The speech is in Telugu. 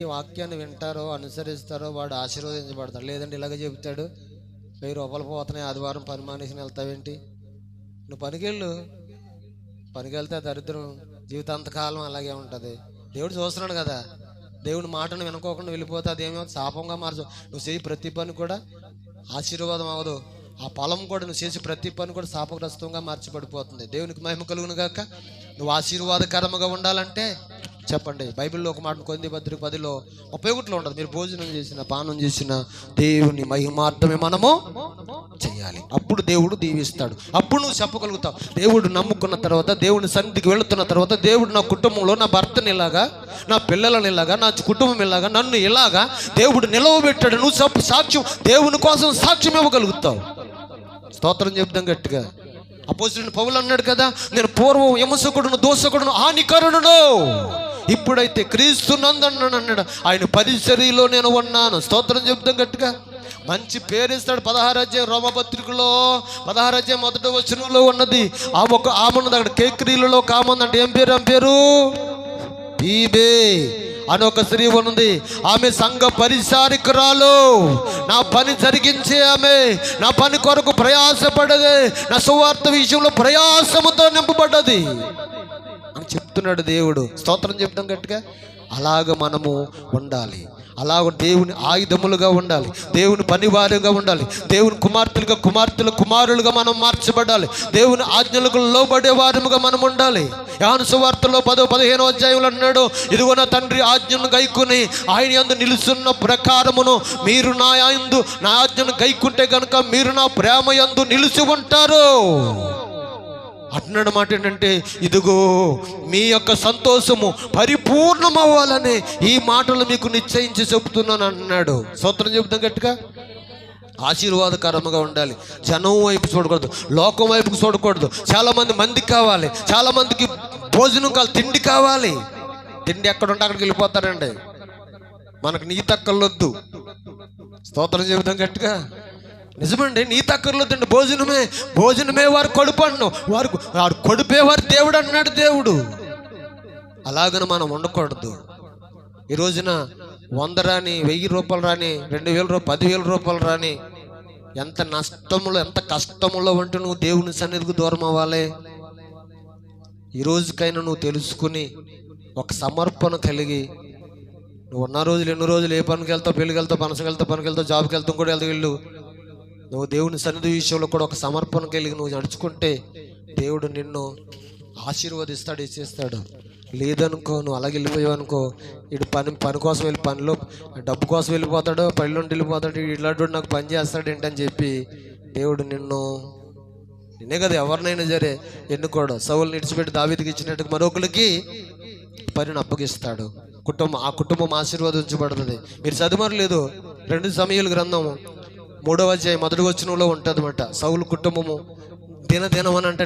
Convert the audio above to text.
ఈ వాక్యాన్ని వింటారో అనుసరిస్తారో వాడు ఆశీర్వదించబడతాడు. లేదంటే ఇలాగ చెబుతాడు, 1000 రూపాయలు పోతున్నాయి, ఆదివారం పని మానేసి వెళ్తావేంటి, నువ్వు పనికి వెళ్తే దరిద్రం జీవితాంతకాలం అలాగే ఉంటుంది. దేవుడు చూస్తున్నాడు కదా. దేవుని మాటను వినుకోకుండా వెళ్ళిపోతే అదేమో శాపంగా మార్చు. నువ్వు చేయి ప్రతి పని కూడా ఆశీర్వాదం అవ్వదు. ఆ పొలం కూడా నువ్వు చేసే ప్రతి పని కూడా శాపగ్రస్తంగా మార్చిపడిపోతుంది. దేవునికి మహిమ కలుగును గాక. నువ్వు ఆశీర్వాదకరముగా ఉండాలంటే చెప్పండి. బైబిల్లో ఒక మాట కొరింథీ పత్రిక 10లో 31 ఉండదు. మీరు భోజనం చేసిన పానం చేసిన దేవుని మహిమార్థమే మనము చేయాలి. అప్పుడు దేవుడు దీవిస్తాడు. అప్పుడు నువ్వు చెప్పగలుగుతావు. దేవుడు నమ్ముకున్న తర్వాత, దేవుని సన్నిధికి వెళుతున్న తర్వాత, దేవుడు నా కుటుంబంలో నా భర్తని ఇలాగా, నా పిల్లలని ఇలాగా, నా కుటుంబం ఇలాగా, నన్ను ఇలాగా దేవుడు నిలవబెట్టాడు. నువ్వు సాక్ష్యం, దేవుని కోసం సాక్ష్యం ఇవ్వగలుగుతావు. స్తోత్రం చెప్తాం గట్టిగా. అపోస్తలుడైన పౌలు అన్నాడు కదా, నేను పూర్వం హింసకుడును, దోషకుడును, హానికరుడును, ఇప్పుడైతే క్రీస్తు నందును అన్నాడు. ఆయన పరిచర్యలో నేను ఉన్నాను. స్తోత్రం చెప్తాం గట్టిగా. మంచి పేరు ఇస్తాడు. 16 అధ్యాయం రోమపత్రికలో 16 అధ్యాయం 1వ వచనంలో ఉన్నది. ఆమె అక్కడ కేక్రీలలో కామందంటే ఏం పేరు? బీబే అని ఒక స్త్రీ ఉన్నది. ఆమె సంఘ పరిచారికురాలు. నా పని జరిగించే ఆమె, నా పని కొరకు ప్రయాసపడది, నా సువార్త విషయంలో ప్రయాసముతో నింపబడ్డది అని చెప్తున్నాడు దేవుడు. స్తోత్రం చెప్తాం గట్టిగా. అలాగ మనము ఉండాలి. అలాగ దేవుని ఆయుధములుగా ఉండాలి, దేవుని పనివారుగా ఉండాలి, దేవుని కుమారులుగా మనం మార్చబడాలి, దేవుని ఆజ్ఞలకు లోబడే వారముగా మనం ఉండాలి. యోహాను సువార్తలో 10-15 అధ్యాయంలో అన్నాడు, ఇదిగో నా తండ్రి ఆజ్ఞను గైకుని ఆయన యందు నిలుస్తున్న ప్రకారమును మీరు నా ఆజ్ఞను గైకుంటే కనుక మీరు నా ప్రేమ యందు నిలిచి ఉంటారు అంటున్నాడు. మాట ఏంటంటే, ఇదిగో మీ యొక్క సంతోషము పరిపూర్ణమవ్వాలని ఈ మాటలు మీకు నిశ్చయించి చెబుతున్నాను అన్నాడు. స్తోత్రం చెబుతాం గట్టిగా. ఆశీర్వాదకరంగా ఉండాలి. జనం వైపు చూడకూడదు, లోకం వైపుకు చూడకూడదు. మందికి కావాలి, చాలా మందికి భోజనం కావాలి, తిండి కావాలి. తిండి ఎక్కడుంటే అక్కడికి వెళ్ళిపోతారండి. మనకు నీ తక్కర్లొద్దు. స్తోత్రం చెబుతాం గట్టిగా. నిజమండి, నీ తక్కర్లొద్దండి. భోజనమే వారు కడుపన్ను, వారు కడుపే వారు దేవుడు అన్నాడు దేవుడు. అలాగని మనం ఉండకూడదు. ఈ రోజున 100 రాని, 1000 రూపాయలు రాని, 2000 రూపాయలు, 10,000 రూపాయలు రాని, ఎంత నష్టములో ఎంత కష్టములో ఉంటే నువ్వు దేవుని సన్నిధికి దూరం అవ్వాలి. ఈ రోజుకైనా నువ్వు తెలుసుకుని ఒక సమర్పణ కలిగి, నువ్వు ఉన్న రోజులు ఎన్ని రోజులు ఏ పనికి వెళ్తావు, పెళ్ళికి వెళ్తావు, పనసకి వెళ్తావు, పనికి వెళ్తావు, జాబ్కి వెళ్తావు కూడా వెళ్ళు. నువ్వు దేవుని సన్నిధి విషయంలో కూడా ఒక సమర్పణ కలిగి నువ్వు నడుచుకుంటే దేవుడు నిన్ను ఆశీర్వదిస్తాడు, ఇచ్చేస్తాడు. లేదనుకో, నువ్వు అలాగే వెళ్ళిపోయావు అనుకో, ఇటు పని కోసం వెళ్ళి, పనిలో డబ్బు కోసం వెళ్ళిపోతాడు, పనిలో వెళ్ళిపోతాడు, ఇట్లాంటి నాకు పని చేస్తాడు ఏంటని చెప్పి దేవుడు నిన్నే కదా ఎవరినైనా సరే ఎన్నుకోడు. సౌలుని విడిచిపెట్టి దావీదుకి ఇచ్చినట్టు మరొకరికి పనిని అప్పగిస్తాడు. ఆ కుటుంబం ఆశీర్వదించబడుతుంది. మీరు చదివారు 2 సమూయేలు గ్రంథము 3వ అధ్యాయం 1వ వచనంలో ఉంటుంది అన్నమాట. సౌలు కుటుంబము దినదినం అని అంటే